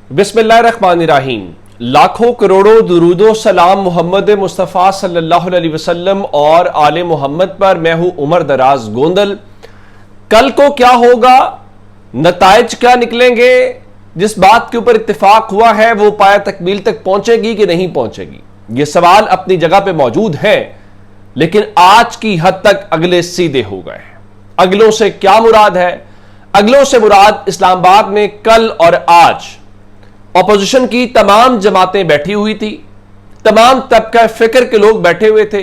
بسم اللہ الرحمن الرحیم۔ لاکھوں کروڑوں درود و سلام محمد مصطفیٰ صلی اللہ علیہ وسلم اور آل محمد پر۔ میں ہوں عمر دراز گوندل۔ کل کو کیا ہوگا، نتائج کیا نکلیں گے، جس بات کے اوپر اتفاق ہوا ہے وہ پایہ تکمیل تک پہنچے گی کہ نہیں پہنچے گی، یہ سوال اپنی جگہ پہ موجود ہے، لیکن آج کی حد تک اگلے سیدھے ہو گئے ہیں۔ اگلوں سے کیا مراد ہے؟ اگلوں سے مراد اسلام آباد میں کل اور آج اپوزیشن کی تمام جماعتیں بیٹھی ہوئی تھی، تمام طبقہ فکر کے لوگ بیٹھے ہوئے تھے،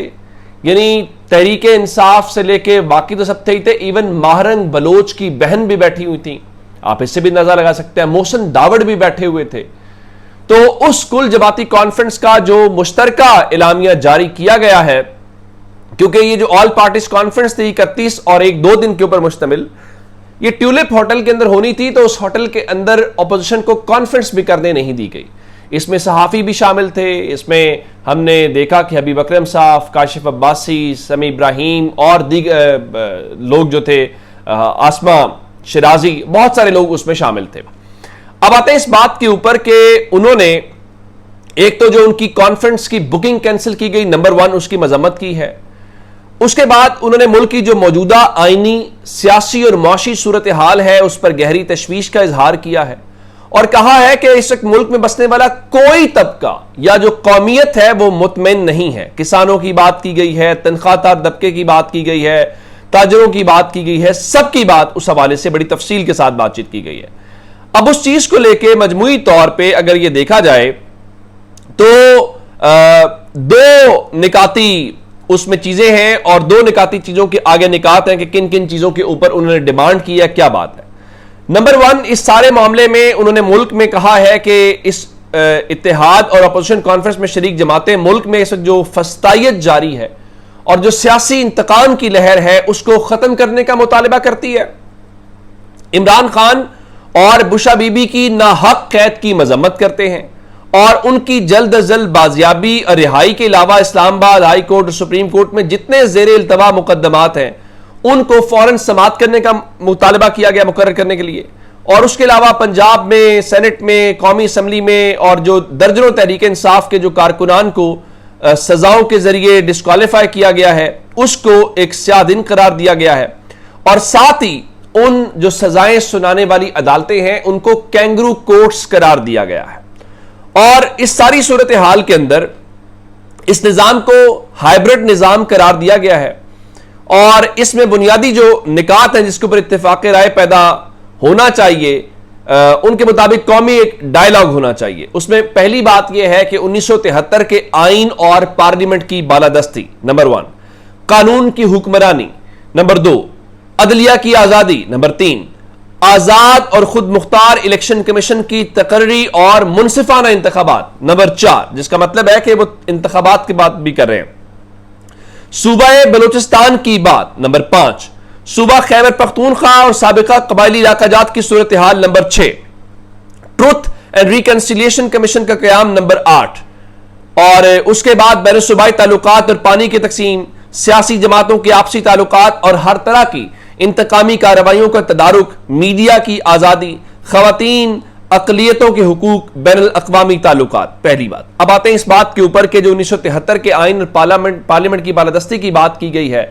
یعنی تحریک انصاف سے لے کے باقی تو سب تھے ہی تھے، ایون ماہرنگ بلوچ کی بہن بھی بیٹھی ہوئی تھی، آپ اس سے بھی نظر لگا سکتے ہیں، محسن داوڑ بھی بیٹھے ہوئے تھے۔ تو اس کل جماعتی کانفرنس کا جو مشترکہ اعلامیہ جاری کیا گیا ہے، کیونکہ یہ جو آل پارٹیز کانفرنس تھی 31 اور 1-2 دن کے اوپر مشتمل، یہ ٹیولپ ہوٹل کے اندر ہونی تھی، تو اس ہوٹل کے اندر اپوزیشن کو کانفرنس بھی کرنے نہیں دی گئی۔ اس میں صحافی بھی شامل تھے، اس میں ہم نے دیکھا کہ حبیب اکرم صاحب، کاشف عباسی، سمیع ابراہیم اور دیگر لوگ جو تھے، آسمہ شرازی، بہت سارے لوگ اس میں شامل تھے۔ اب آتے ہیں اس بات کے اوپر کہ انہوں نے ایک تو جو ان کی کانفرنس کی بکنگ کینسل کی گئی، نمبر 1 اس کی مذمت کی ہے۔ اس کے بعد انہوں نے ملک کی جو موجودہ آئینی، سیاسی اور معاشی صورتحال ہے اس پر گہری تشویش کا اظہار کیا ہے، اور کہا ہے کہ اس وقت ملک میں بسنے والا کوئی طبقہ یا جو قومیت ہے وہ مطمئن نہیں ہے۔ کسانوں کی بات کی گئی ہے، تنخواہ دار طبقے کی بات کی گئی ہے، تاجروں کی بات کی گئی ہے، سب کی بات اس حوالے سے بڑی تفصیل کے ساتھ بات چیت کی گئی ہے۔ اب اس چیز کو لے کے مجموعی طور پہ اگر یہ دیکھا جائے تو 2 نکاتی اس میں چیزیں ہیں، اور 2 نکاتی چیزوں کے آگے نکات ہیں کہ کن کن چیزوں کے اوپر انہوں نے ڈیمانڈ کیا، کیا بات ہے۔ نمبر 1، اس سارے معاملے میں انہوں نے ملک میں کہا ہے کہ اس اتحاد اور اپوزیشن کانفرنس میں شریک جماعتیں ملک میں اس وقت جو فسطائیت جاری ہے اور جو سیاسی انتقام کی لہر ہے اس کو ختم کرنے کا مطالبہ کرتی ہے۔ عمران خان اور بشا بی بی کی ناحق قید کی مذمت کرتے ہیں، اور ان کی جلد از جلد بازیابی اور رہائی کے علاوہ اسلام آباد ہائی کورٹ اور سپریم کورٹ میں جتنے زیر التوا مقدمات ہیں ان کو فوراً سماعت کرنے کا مطالبہ کیا گیا، مقرر کرنے کے لیے۔ اور اس کے علاوہ پنجاب میں، سینٹ میں، قومی اسمبلی میں اور جو درجنوں تحریک انصاف کے جو کارکنان کو سزاؤں کے ذریعے ڈسکوالیفائی کیا گیا ہے اس کو ایک سیاہ دن قرار دیا گیا ہے، اور ساتھ ہی ان جو سزائیں سنانے والی عدالتیں ہیں ان کو کینگرو کورٹس قرار دیا گیا ہے۔ اور اس ساری صورتحال کے اندر اس نظام کو ہائبرڈ نظام قرار دیا گیا ہے، اور اس میں بنیادی جو نکات ہیں جس کے اوپر اتفاق رائے پیدا ہونا چاہیے، ان کے مطابق قومی ایک ڈائیلاگ ہونا چاہیے۔ اس میں پہلی بات یہ ہے کہ 1973 کے آئین اور پارلیمنٹ کی بالادستی، نمبر 1، قانون کی حکمرانی، نمبر 2، عدلیہ کی آزادی، نمبر 3، آزاد اور خود مختار الیکشن کمیشن کی تقرری اور منصفانہ انتخابات، نمبر 4، جس کا مطلب ہے کہ وہ انتخابات کی بات بھی کر رہے ہیں، صوبہ بلوچستان کی بات، نمبر 5، صوبہ خیبر پختونخوا اور سابقہ قبائلی علاقہ جات کی صورتحال، number 6، truth and reconciliation commission کا قیام، نمبر 8، اور اس کے بعد بین الصوبائی تعلقات اور پانی کی تقسیم، سیاسی جماعتوں کے آپسی تعلقات اور ہر طرح کی انتقامی کارروائیوں کا تدارک، میڈیا کی آزادی، خواتین، اقلیتوں کے حقوق، بین الاقوامی تعلقات، پہلی بات۔ اب آتے ہیں اس بات کے اوپر کہ جو 1973 کے آئین اور پارلیمنٹ کی بالادستی کی بات کی گئی ہے،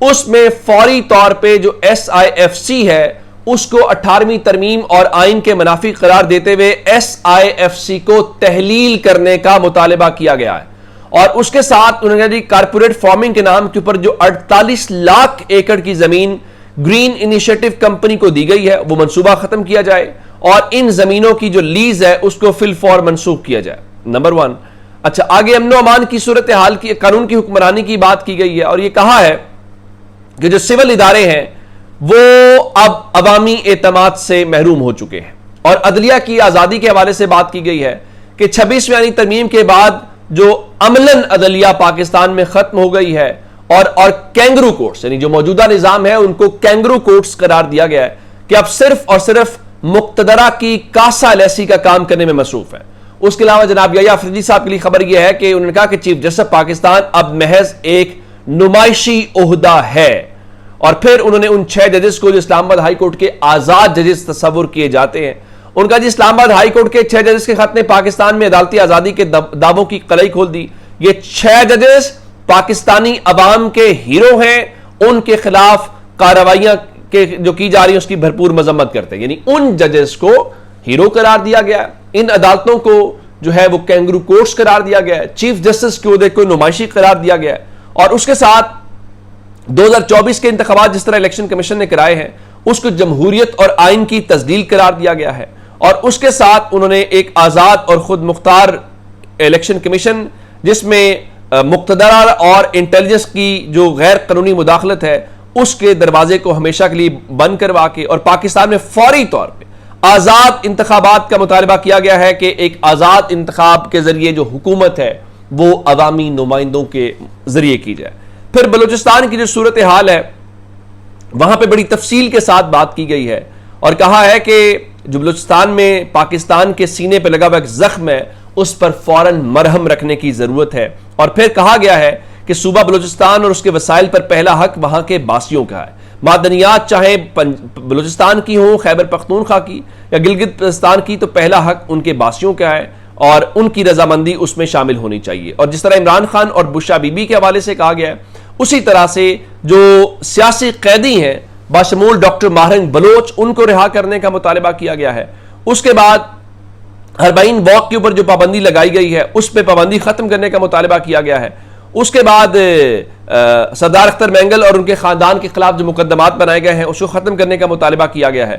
اس میں فوری طور پہ جو SIFC ہے اس کو 18ویں ترمیم اور آئین کے منافی قرار دیتے ہوئے SIFC کو تحلیل کرنے کا مطالبہ کیا گیا ہے، اور اس کے ساتھ انہوں نے کارپوریٹ فارمنگ کے نام کے اوپر جو 48 لاکھ ایکڑ کی زمین گرین انیشیٹو کمپنی کو دی گئی ہے وہ منصوبہ ختم کیا جائے، اور ان زمینوں کی جو لیز ہے اس کو فی الفور منسوخ کیا جائے، نمبر 1۔ اچھا، آگے امن و امان کی صورتحال کی، قانون کی حکمرانی کی بات کی گئی ہے، اور یہ کہا ہے کہ جو سول ادارے ہیں وہ اب عوامی اعتماد سے محروم ہو چکے ہیں، اور عدلیہ کی آزادی کے حوالے سے بات کی گئی ہے کہ 26ویں ترمیم کے بعد جو عملاً عدلیہ پاکستان میں ختم ہو گئی ہے، اور کینگرو کورٹس یعنی جو موجودہ نظام ہے ان کو کینگرو کورٹس قرار دیا گیا ہے کہ اب صرف اور صرف مقتدرہ کی کاسا لیسی کا کام کرنے میں مصروف ہے۔ اس کے علاوہ جناب یحییٰ افریدی صاحب کے لیے خبر یہ ہے کہ انہوں نے کہا کہ چیف جسٹس پاکستان اب محض ایک نمائشی عہدہ ہے، اور پھر انہوں نے ان 6 ججز کو جو اسلام آباد ہائی کورٹ کے آزاد ججز تصور کیے جاتے ہیں ان کا جی اسلام آباد ہائی کورٹ کے 6 ججز کے خط نے پاکستان میں عدالتی آزادی کے دعووں کی قلعی کھول دی. یہ 6 ججز پاکستانی عوام کے ہیرو ہیں, ان کے خلاف کارروائیاں جو کی جا رہی ہیں اس کی بھرپور مذمت کرتے ہیں. یعنی ان ججز کو ہیرو قرار دیا گیا ہے, ان عدالتوں کو جو ہے وہ کینگرو کورٹس قرار دیا گیا ہے, چیف جسٹس کے عہدے کو نمائشی قرار دیا گیا ہے, اور اس کے ساتھ 2024 کے انتخابات جس طرح الیکشن کمیشن نے کرائے ہیں اس کو جمہوریت اور آئین کی تزلیل قرار دیا گیا ہے, اور اس کے ساتھ انہوں نے ایک آزاد اور خود مختار الیکشن کمیشن جس میں مقتدرہ اور انٹیلیجنس کی جو غیر قانونی مداخلت ہے اس کے دروازے کو ہمیشہ کے لیے بند کروا کے اور پاکستان میں فوری طور پہ آزاد انتخابات کا مطالبہ کیا گیا ہے کہ ایک آزاد انتخاب کے ذریعے جو حکومت ہے وہ عوامی نمائندوں کے ذریعے کی جائے. پھر بلوچستان کی جو صورتحال ہے وہاں پہ بڑی تفصیل کے ساتھ بات کی گئی ہے اور کہا ہے کہ جو بلوچستان میں پاکستان کے سینے پہ لگا ہوا ایک زخم ہے اس پر فوراً مرہم رکھنے کی ضرورت ہے, اور پھر کہا گیا ہے کہ صوبہ بلوچستان اور اس کے وسائل پر پہلا حق وہاں کے باسیوں کا ہے. معدنیات چاہے بلوچستان کی ہوں, خیبر پختونخوا کی یا گلگت بلتستان کی, تو پہلا حق ان کے باسیوں کا ہے اور ان کی رضامندی اس میں شامل ہونی چاہیے. اور جس طرح عمران خان اور بشرا بی بی کے حوالے سے کہا گیا ہے اسی طرح سے جو سیاسی قیدی ہیں باشمول ڈاکٹر ماہرنگ بلوچ ان کو رہا کرنے کا مطالبہ کیا گیا ہے. اس کے بعد ہربائن واک کے اوپر جو پابندی لگائی گئی ہے اس پہ پابندی ختم کرنے کا مطالبہ کیا گیا ہے. اس کے بعد سردار اختر مینگل اور ان کے خاندان کے خلاف جو مقدمات بنائے گئے ہیں اس کو ختم کرنے کا مطالبہ کیا گیا ہے.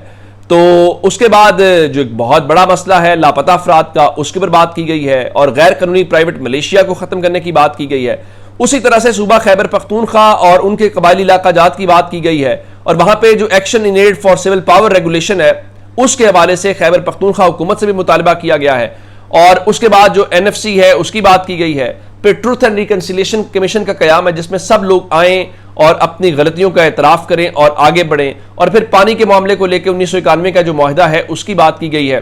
تو اس کے بعد جو ایک بہت بڑا مسئلہ ہے لاپتہ افراد کا اس کے اوپر بات کی گئی ہے اور غیر قانونی پرائیویٹ ملیشیا کو ختم کرنے کی بات کی گئی ہے. اسی طرح سے صوبہ خیبر پختونخوا اور ان کے قبائلی علاقہ جات کی بات کی گئی ہے, اور وہاں پہ جو action in aid for civil power regulation ہے اس کے حوالے سے خیبر پختونخوا حکومت سے بھی مطالبہ کیا گیا ہے. اور اس کے بعد جو NFC ہے اس کی بات کی گئی ہے. پھر ٹروتھ اینڈ ریکنسیلیشن کمیشن کا قیام ہے جس میں سب لوگ آئیں اور اپنی غلطیوں کا اعتراف کریں اور آگے بڑھیں. اور پھر پانی کے معاملے کو لے کے 1991 کا جو معاہدہ ہے اس کی بات کی گئی ہے.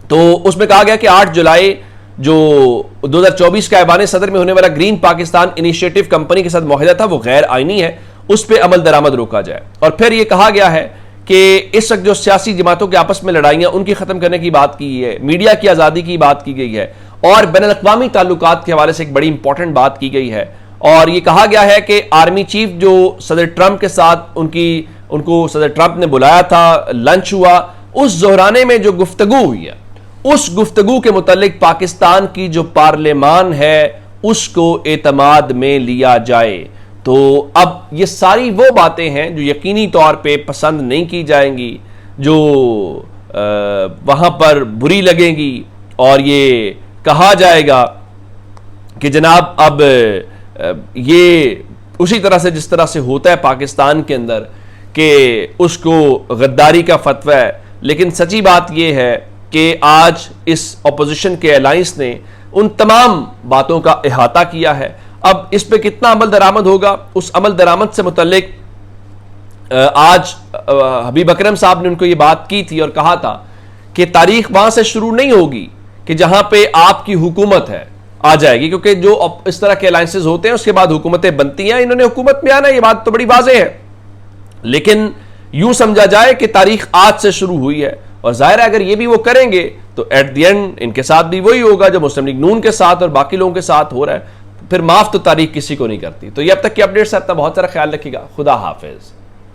تو اس میں کہا گیا کہ 8 جولائی جو 2024 کا ایوان صدر میں ہونے والا گرین پاکستان انیشیٹو کمپنی کے ساتھ معاہدہ تھا وہ غیر آئینی ہے, اس پہ عمل درآمد روکا جائے. اور پھر یہ کہا گیا ہے کہ اس وقت جو سیاسی جماعتوں کے آپس میں لڑائیاں ان کی ختم کرنے کی بات کی ہے, میڈیا کی آزادی کی بات کی گئی ہے, اور بین الاقوامی تعلقات کے حوالے سے ایک بڑی امپورٹنٹ بات کی گئی ہے. اور یہ کہا گیا ہے کہ آرمی چیف جو صدر ٹرمپ کے ساتھ ان کو صدر ٹرمپ نے بلایا تھا, لنچ ہوا, اس زہرانے میں جو گفتگو ہوئی ہے اس گفتگو کے متعلق پاکستان کی جو پارلیمان ہے اس کو اعتماد میں لیا جائے. تو اب یہ ساری وہ باتیں ہیں جو یقینی طور پہ پسند نہیں کی جائیں گی, جو وہاں پر بری لگیں گی, اور یہ کہا جائے گا کہ جناب اب یہ اسی طرح سے جس طرح سے ہوتا ہے پاکستان کے اندر کہ اس کو غداری کا فتوی ہے. لیکن سچی بات یہ ہے کہ آج اس اپوزیشن کے الائنس نے ان تمام باتوں کا احاطہ کیا ہے. اب اس پہ کتنا عمل درآمد ہوگا, اس عمل درآمد سے متعلق آج حبیب اکرم صاحب نے ان کو یہ بات کی تھی اور کہا تھا کہ تاریخ وہاں سے شروع نہیں ہوگی کہ جہاں پہ آپ کی حکومت ہے آ جائے گی, کیونکہ جو اس طرح کے الائنسز ہوتے ہیں اس کے بعد حکومتیں بنتی ہیں. انہوں نے حکومت میں آنا, یہ بات تو بڑی واضح ہے, لیکن یوں سمجھا جائے کہ تاریخ آج سے شروع ہوئی ہے. اور ظاہر ہے اگر یہ بھی وہ کریں گے تو ایٹ دی اینڈ ان کے ساتھ بھی وہی ہوگا جو مسلم لیگ نون کے ساتھ اور باقی لوگوں کے ساتھ ہو رہا ہے. پھر معاف تو تاریخ کسی کو نہیں کرتی. تو یہ اب تک کی اپڈیٹس ہے, اپنا بہت سارا خیال رکھیے گا. خدا حافظ.